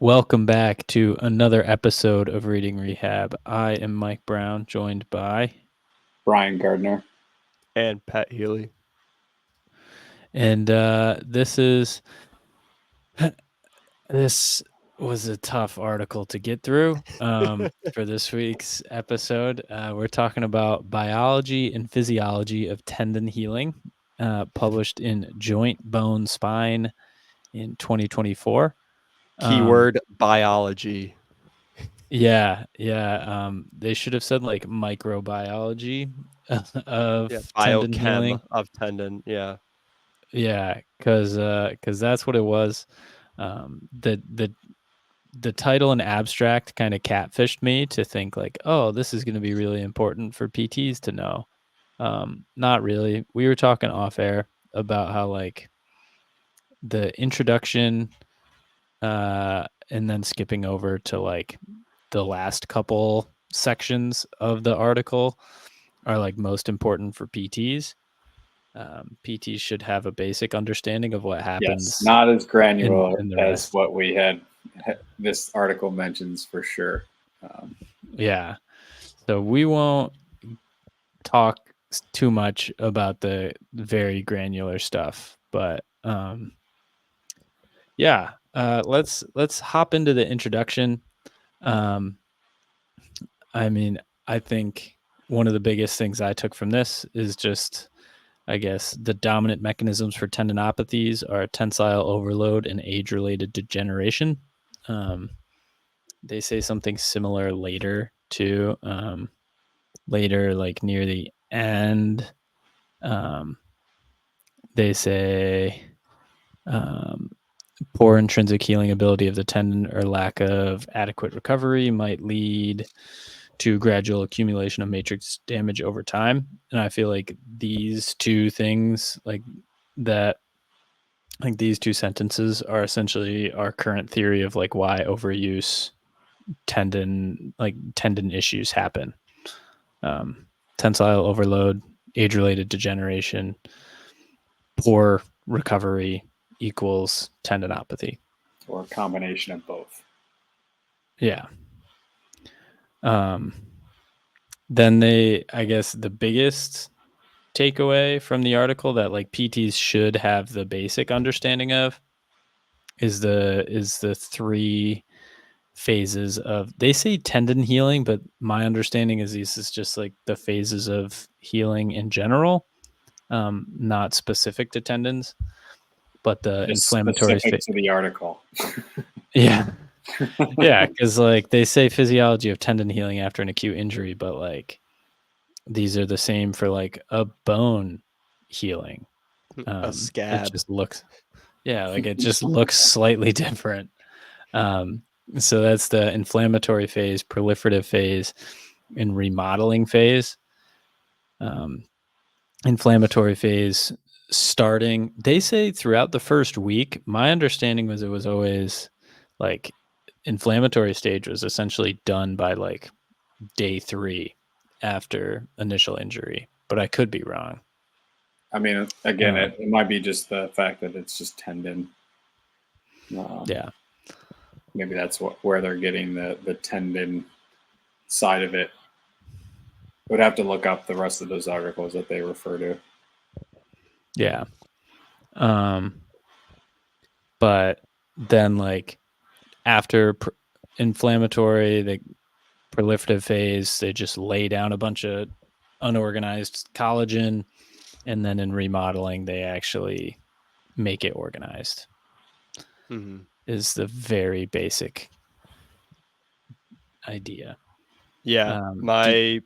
Welcome back to another episode of Reading Rehab. I am Mike Brown, joined by, Brian Gardner. And Pat Healy. and this was a tough article to get through for this week's episode. We're talking about biology and physiology of tendon healing, published in Joint, Bone, Spine in 2024. Keyword biology. Yeah. They should have said like microbiology of tendon healing. Biochem of tendon. Yeah. Yeah, because that's what it was. The title and abstract kind of catfished me to think like, oh, this is going to be really important for PTs to know. Not really. We were talking off air about how like the introduction, and then skipping over to like the last couple sections of the article are like most important for PTs. PTs should have a basic understanding of what happens. Yes, not as granular in the as rest. what we had. This article mentions for sure. Yeah. So we won't talk too much about the very granular stuff, but yeah, let's hop into the introduction. I mean, I think one of the biggest things I took from this is just, I guess, the dominant mechanisms for tendinopathies are tensile overload and age-related degeneration. They say something similar later too. Later, like near the end, they say poor intrinsic healing ability of the tendon or lack of adequate recovery might lead to gradual accumulation of matrix damage over time. And I feel like these two things, like these two sentences are essentially our current theory of like why overuse tendon issues happen. Tensile overload, age-related degeneration, poor recovery equals tendinopathy. Or a combination of both. Yeah. Then I guess the biggest takeaway from the article that like PTs should have the basic understanding of is the three phases of, they say tendon healing, but my understanding is this is just like the phases of healing in general, not specific to tendons, but the Just inflammatory specific to the article. Yeah. Yeah, because like they say physiology of tendon healing after an acute injury, but like these are the same for like a bone healing. A scab. It just looks, like it just looks slightly different. So that's the inflammatory phase, proliferative phase, and remodeling phase. Inflammatory phase starting, they say throughout the first week. My understanding was it was always like inflammatory stage was essentially done by like day 3 after initial injury, but I could be wrong. I mean, again, it might be just the fact that it's just tendon. Yeah. Maybe that's where they're getting the tendon side of it. Would have to look up the rest of those articles that they refer to. Yeah. But then like after inflammatory, the proliferative phase, they just lay down a bunch of unorganized collagen, and then in remodeling they actually make it organized. Is the very basic idea. Yeah. My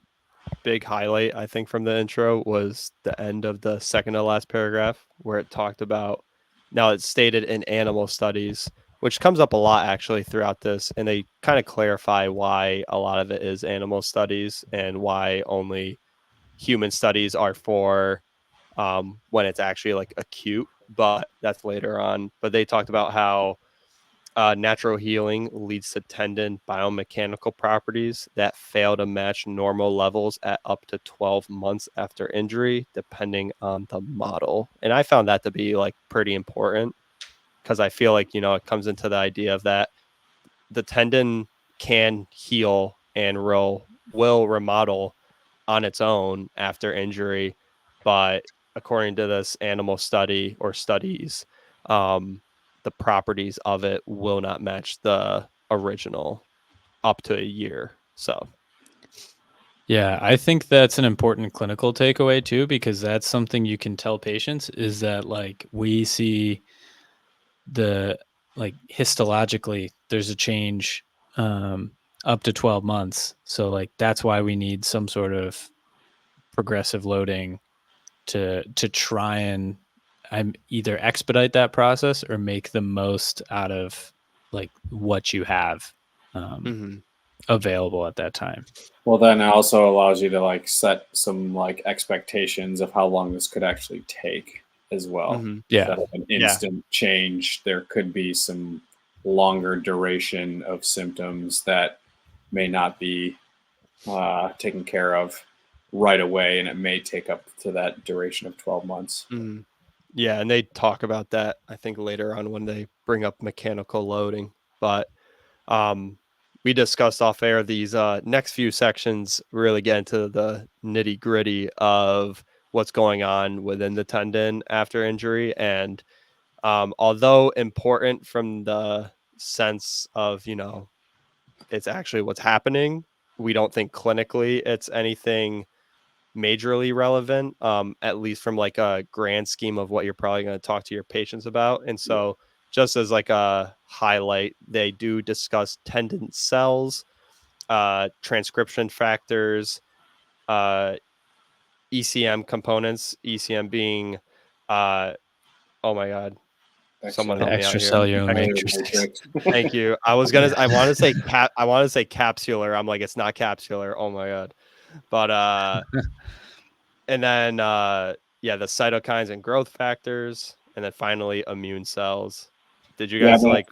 big highlight, I think, from the intro was the end of the second to last paragraph where it talked about, now it's stated in animal studies, which comes up a lot actually throughout this, and they kind of clarify why a lot of it is animal studies and why only human studies are for when it's actually like acute, but that's later on. But they talked about how natural healing leads to tendon biomechanical properties that fail to match normal levels at up to 12 months after injury, depending on the model. And I found that to be like pretty important because I feel like, it comes into the idea of that the tendon can heal and will remodel on its own after injury, but according to this animal study or studies, the properties of it will not match the original up to a year. So Yeah, I think that's an important clinical takeaway too, because that's something you can tell patients is that like we see the like histologically there's a change up to 12 months. So like that's why we need some sort of progressive loading to try and I'm either expedite that process or make the most out of like what you have available at that time. Well, then it also allows you to like set some like expectations of how long this could actually take as well. Yeah. Instead of an instant change, there could be some longer duration of symptoms that may not be taken care of right away, and it may take up to that duration of 12 months. Yeah, and they talk about that, I think, later on when they bring up mechanical loading. But we discussed off air these next few sections really get into the nitty gritty of what's going on within the tendon after injury. And although important from the sense of, it's actually what's happening, we don't think clinically it's anything majorly relevant, at least from like a grand scheme of what you're probably going to talk to your patients about. And so just as like a highlight, they do discuss tendon cells, transcription factors, ECM components, ECM being, oh my God, someone The help me out here. extracellular matrices. Thank you. I want to say capsular. I'm like, it's not capsular. Oh my God. But, and then, the cytokines and growth factors, and then finally immune cells. Did you guys like?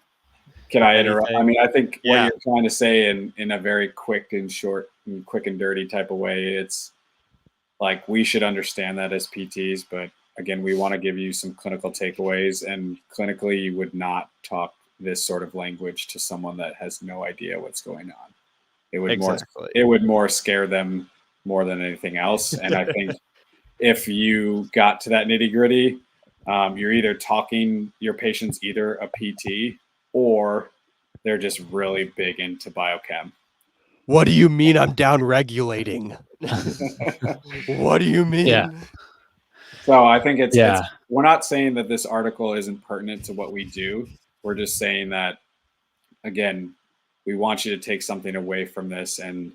Can I interrupt? I mean, I think what Yeah. you're trying to say in a very quick and short and quick and dirty type of way, it's like we should understand that as PTs, but again, we want to give you some clinical takeaways, and clinically you would not talk this sort of language to someone that has no idea what's going on. It would more scare them more than anything else. And I think if you got to that nitty gritty, you're either talking your patients either a PT or they're just really big into biochem. What do you mean I'm down regulating? What do you mean? Yeah. So I think it's we're not saying that this article isn't pertinent to what we do. We're just saying that, again, we want you to take something away from this, and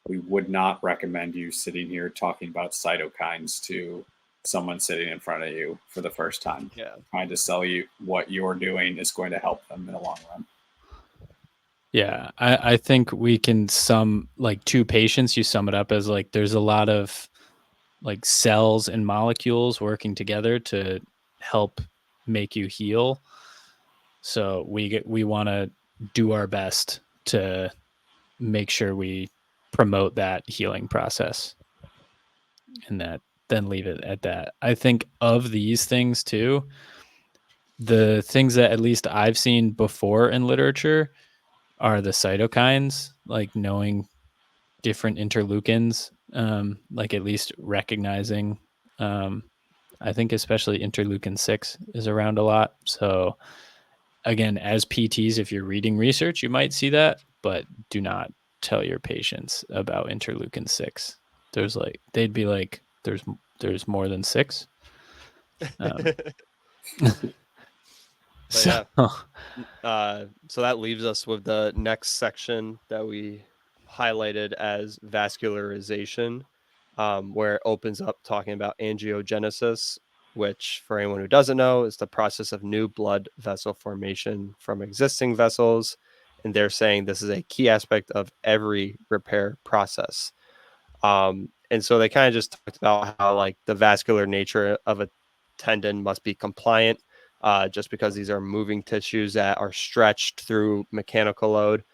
we would not recommend you sitting here talking about cytokines to someone sitting in front of you for the first time. Yeah. Trying to sell you what you're doing is going to help them in the long run. Yeah, I think we can two patients, you sum it up as like there's a lot of like cells and molecules working together to help make you heal. So we want to do our best to make sure we promote that healing process, and that then leave it at that. I think of these things too, the things that at least I've seen before in literature are the cytokines, like knowing different interleukins, like at least recognizing, I think especially interleukin 6 is around a lot. So again, as PTs, if you're reading research, you might see that, but do not tell your patients about interleukin 6. They'd be like, there's more than 6. So that leaves us with the next section that we highlighted as vascularization, where it opens up talking about angiogenesis, which, for anyone who doesn't know, is the process of new blood vessel formation from existing vessels. And they're saying this is a key aspect of every repair process. And so they kind of just talked about how like the vascular nature of a tendon must be compliant, just because these are moving tissues that are stretched through mechanical load,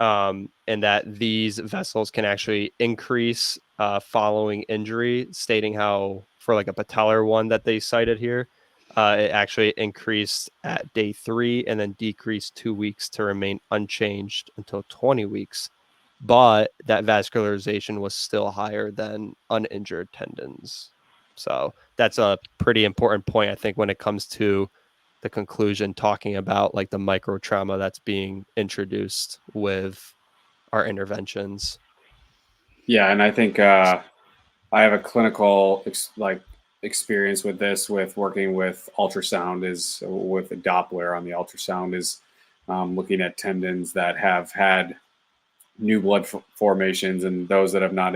and that these vessels can actually increase following injury, stating how for like a patellar one that they cited here, It actually increased at day 3 and then decreased 2 weeks to remain unchanged until 20 weeks. But that vascularization was still higher than uninjured tendons. So that's a pretty important point, I think, when it comes to the conclusion, talking about like the micro trauma that's being introduced with our interventions. Yeah, and I think I have a clinical experience with this, with working with ultrasound, is with a Doppler on the ultrasound, is looking at tendons that have had new blood formations and those that have not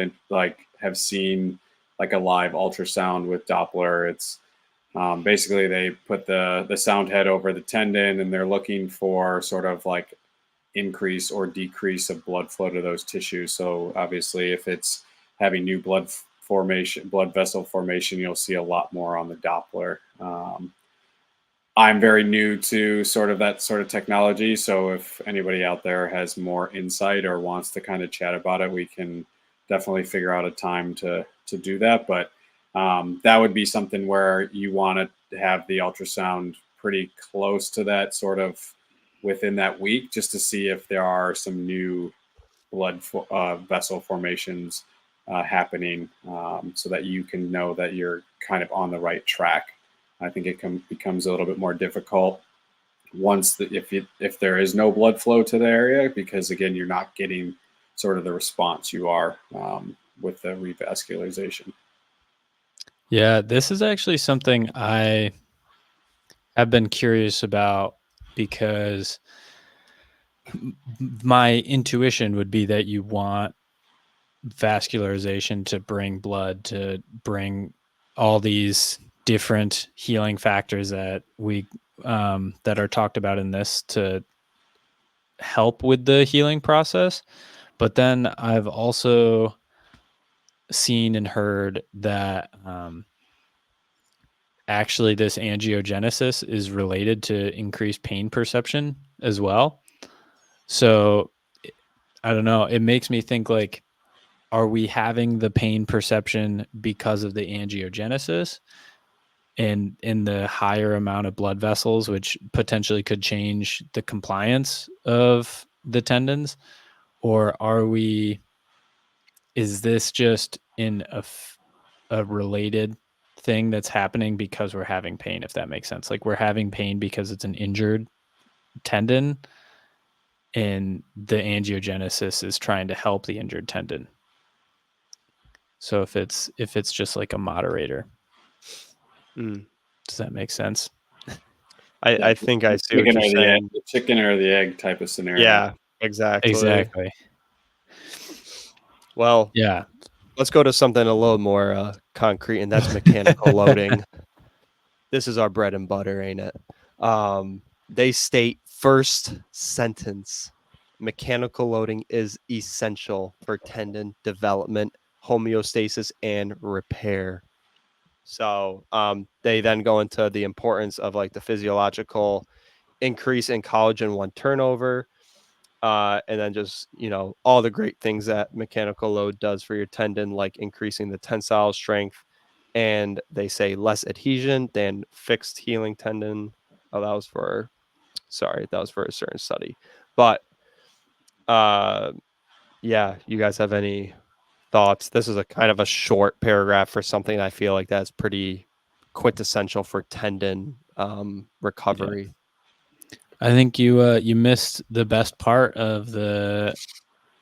have seen like a live ultrasound with Doppler. It's basically they put the sound head over the tendon and they're looking for sort of like increase or decrease of blood flow to those tissues. So obviously, if it's having new blood vessel formation, you'll see a lot more on the Doppler. I'm very new to sort of that sort of technology. So if anybody out there has more insight or wants to kind of chat about it, we can definitely figure out a time to do that. But that would be something where you want to have the ultrasound pretty close to that sort of within that week, just to see if there are some new blood vessel formations happening, so that you can know that you're kind of on the right track. I think it becomes a little bit more difficult once if there is no blood flow to the area, because again, you're not getting sort of the response you are with the revascularization. Yeah, this is actually something I have been curious about, because my intuition would be that you want vascularization to bring blood, to bring all these different healing factors that we that are talked about in this to help with the healing process. But then I've also seen and heard that actually this angiogenesis is related to increased pain perception as well. So I don't know, it makes me think, like, are we having the pain perception because of the angiogenesis and in the higher amount of blood vessels, which potentially could change the compliance of the tendons? Or is this just in a related thing that's happening because we're having pain, if that makes sense? Like, we're having pain because it's an injured tendon and the angiogenesis is trying to help the injured tendon. So if it's just like a moderator, does that make sense? I think I see what you're saying. The chicken or the egg type of scenario. Yeah, exactly. Well, Yeah. Let's go to something a little more concrete, and that's mechanical loading. This is our bread and butter, ain't it? They state, first sentence, mechanical loading is essential for tendon development, homeostasis, and repair. So they then go into the importance of like the physiological increase in collagen 1 turnover, and then just, all the great things that mechanical load does for your tendon, like increasing the tensile strength. And they say less adhesion than fixed healing tendon. Oh, that was for a certain study. But yeah, you guys have any thoughts? This is a kind of a short paragraph for something I feel like that's pretty quintessential for tendon recovery. Yeah. I think you missed the best part of the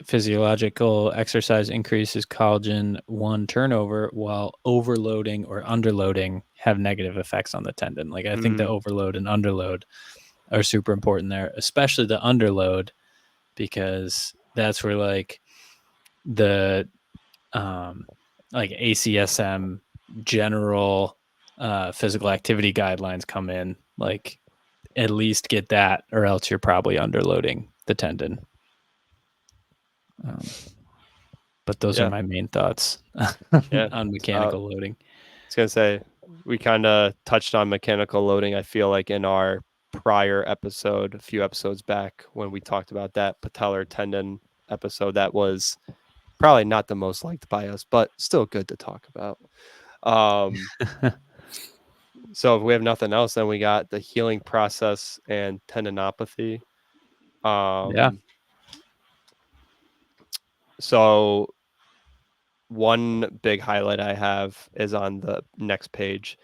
physiological exercise increases collagen 1 turnover, while overloading or underloading have negative effects on the tendon. Like, I think the overload and underload are super important there, especially the underload, because that's where like the like ACSM general physical activity guidelines come in. Like, at least get that, or else you're probably underloading the tendon. But those are my main thoughts on mechanical loading. I was going to say, we kind of touched on mechanical loading, I feel like, in our prior episode, a few episodes back, when we talked about that patellar tendon episode. That was probably not the most liked by us, but still good to talk about. So if we have nothing else, then we got the healing process and tendinopathy. Yeah. So one big highlight I have is on the next page,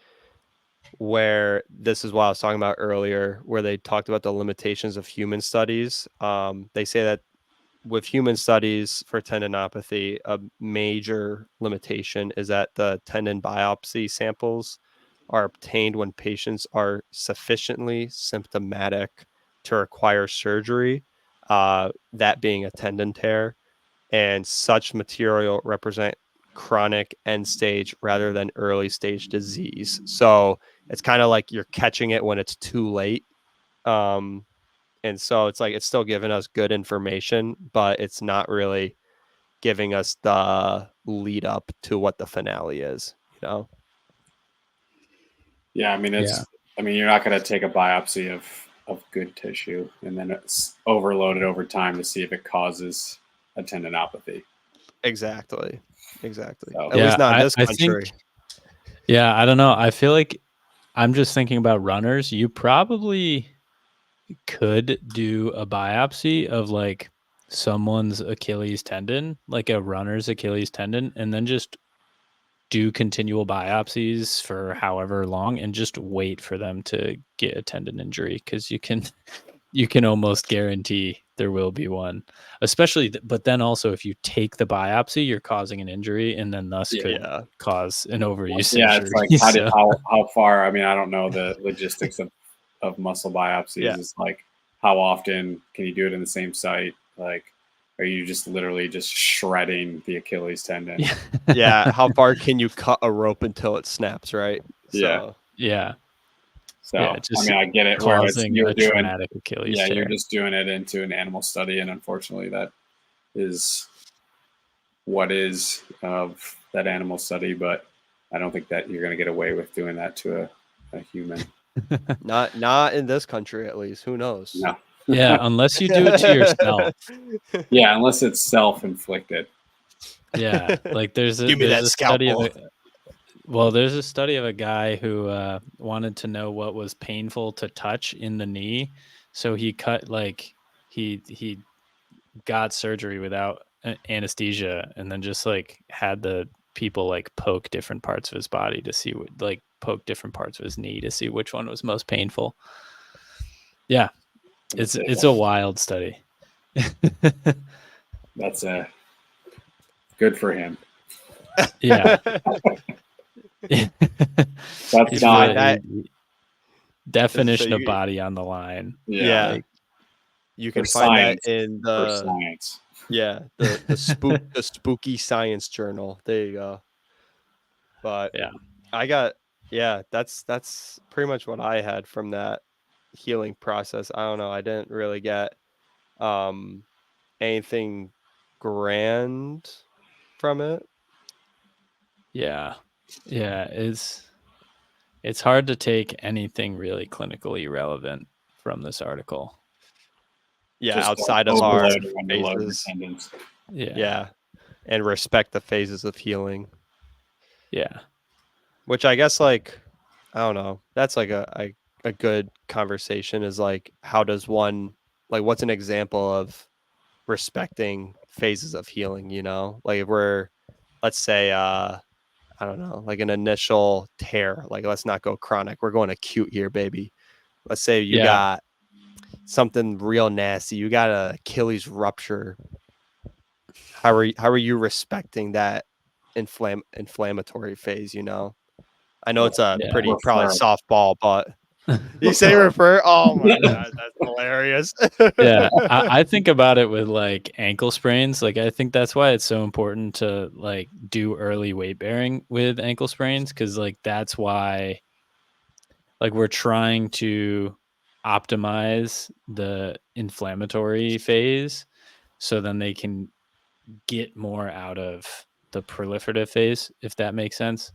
where this is what I was talking about earlier, where they talked about the limitations of human studies. They say that with human studies for tendinopathy, a major limitation is that the tendon biopsy samples are obtained when patients are sufficiently symptomatic to require surgery, that being a tendon tear, and such material represent chronic end stage rather than early stage disease. So it's kind of like you're catching it when it's too late. And so it's like it's still giving us good information, but it's not really giving us the lead up to what the finale is, you know? Yeah, I mean Yeah. you're not going to take a biopsy of good tissue and then it's overloaded over time to see if it causes a tendinopathy. Exactly. So, At least not in this I country. think, I don't know. I feel like I'm just thinking about runners. You probably could do a biopsy of like someone's Achilles tendon, like a runner's Achilles tendon, and then just do continual biopsies for however long and just wait for them to get a tendon injury, because you can almost guarantee there will be one, especially but then also if you take the biopsy you're causing an injury and then thus could cause an overuse yeah, injury. it's like So how far, I mean, I don't know the logistics of muscle biopsies. Yeah. It's like how often can you do it in the same site? Like, are you just literally just shredding the Achilles tendon? Yeah. How far can you cut a rope until it snaps, right? So yeah. So I Just mean, I get it. Where it's causing a traumatic Achilles tear. you're just doing it into an animal study, and unfortunately, that is what is of that animal study. But I don't think that you're going to get away with doing that to a human. not in this country, at least. Who knows? No. Yeah, unless you do it to yourself. Yeah, unless it's self-inflicted. Yeah, like there's a study of there's a study of a guy who wanted to know what was painful to touch in the knee, so he cut he got surgery without anesthesia, and then just like had the people like poke different parts of his body to see poke different parts of his knee to see which one was most painful. Yeah, it's a wild study. That's good for him. Yeah. That's not that definition of body on the line. Yeah. Like, you can find that in the science. Yeah, the spooky science journal. There you go. But that's pretty much what I had from that healing process. I don't know. I didn't really get anything grand from it. Yeah. It's hard to take anything really clinically relevant from this article. Yeah, just outside of our phases. Yeah. And respect the phases of healing. Yeah. Which I guess, like, I don't know. That's like a good conversation is like, how does one, like, what's an example of respecting phases of healing, you know? Like if we're, let's say, I don't know, like an initial tear, like let's not go chronic. We're going acute here, baby. Let's say you got something real nasty. You got an Achilles rupture. How are you respecting that inflammatory phase, you know? I know it's a pretty probably softball, but you say refer. Oh my gosh, that's hilarious. Yeah, I think about it with like ankle sprains. Like I think that's why it's so important to like do early weight bearing with ankle sprains, because like that's why like we're trying to optimize the inflammatory phase so then they can get more out of the proliferative phase, if that makes sense.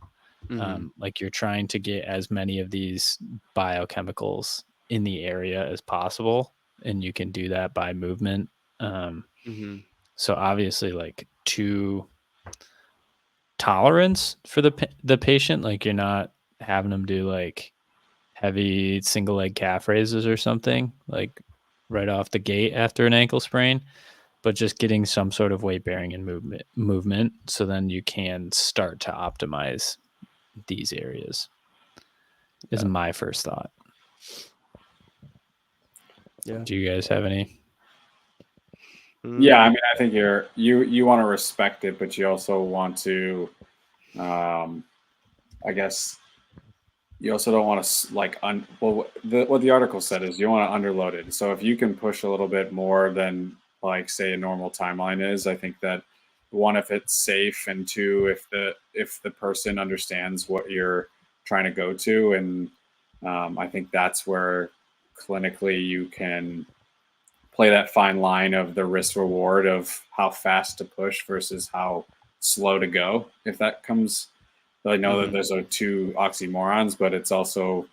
Like you're trying to get as many of these biochemicals in the area as possible, and you can do that by movement. So obviously, like to tolerance for the patient, like you're not having them do like heavy single leg calf raises or something, like right off the gate after an ankle sprain, but just getting some sort of weight bearing and movement. So then you can start to optimize these areas is my first thought. Yeah. Do you guys have any? Yeah, I mean, I think you want to respect it, but you also want to, I guess, you also don't want to what the article said is you want to underload it. So if you can push a little bit more than like say a normal timeline is, I think that one, if it's safe, and two, if the person understands what you're trying to go to, and I think that's where clinically you can play that fine line of the risk reward of how fast to push versus how slow to go. If that comes, I know that those are two oxymorons, but it's also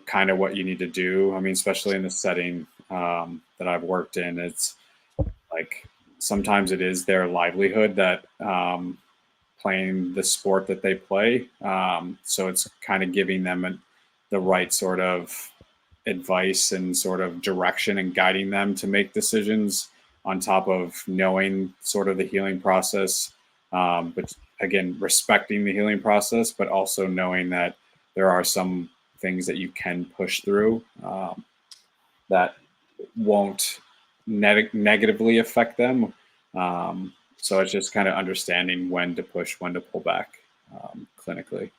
kind of what you need to do. I mean, especially in the setting that I've worked in, it's like sometimes it is their livelihood that playing the sport that they play. So it's kind of giving them the right sort of advice and sort of direction and guiding them to make decisions on top of knowing sort of the healing process. But again, respecting the healing process, but also knowing that there are some things that you can push through that won't negatively affect them. So it's just kind of understanding when to push, when to pull back clinically.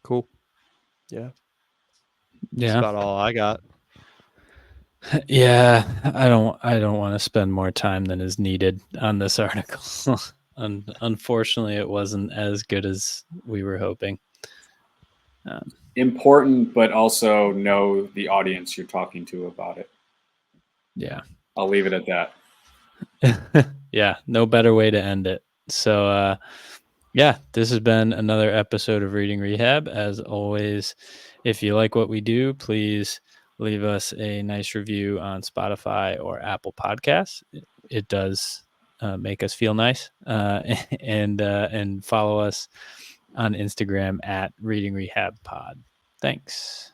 Cool. Yeah. Yeah. That's about all I got. Yeah, I don't want to spend more time than is needed on this article. Unfortunately, it wasn't as good as we were hoping. Important, but also know the audience you're talking to about it. Yeah. I'll leave it at that. Yeah, no better way to end it. So, yeah, this has been another episode of Reading Rehab. As always, if you like what we do, please leave us a nice review on Spotify or Apple Podcasts. It does make us feel nice. And follow us on Instagram at Reading Rehab Pod. Thanks.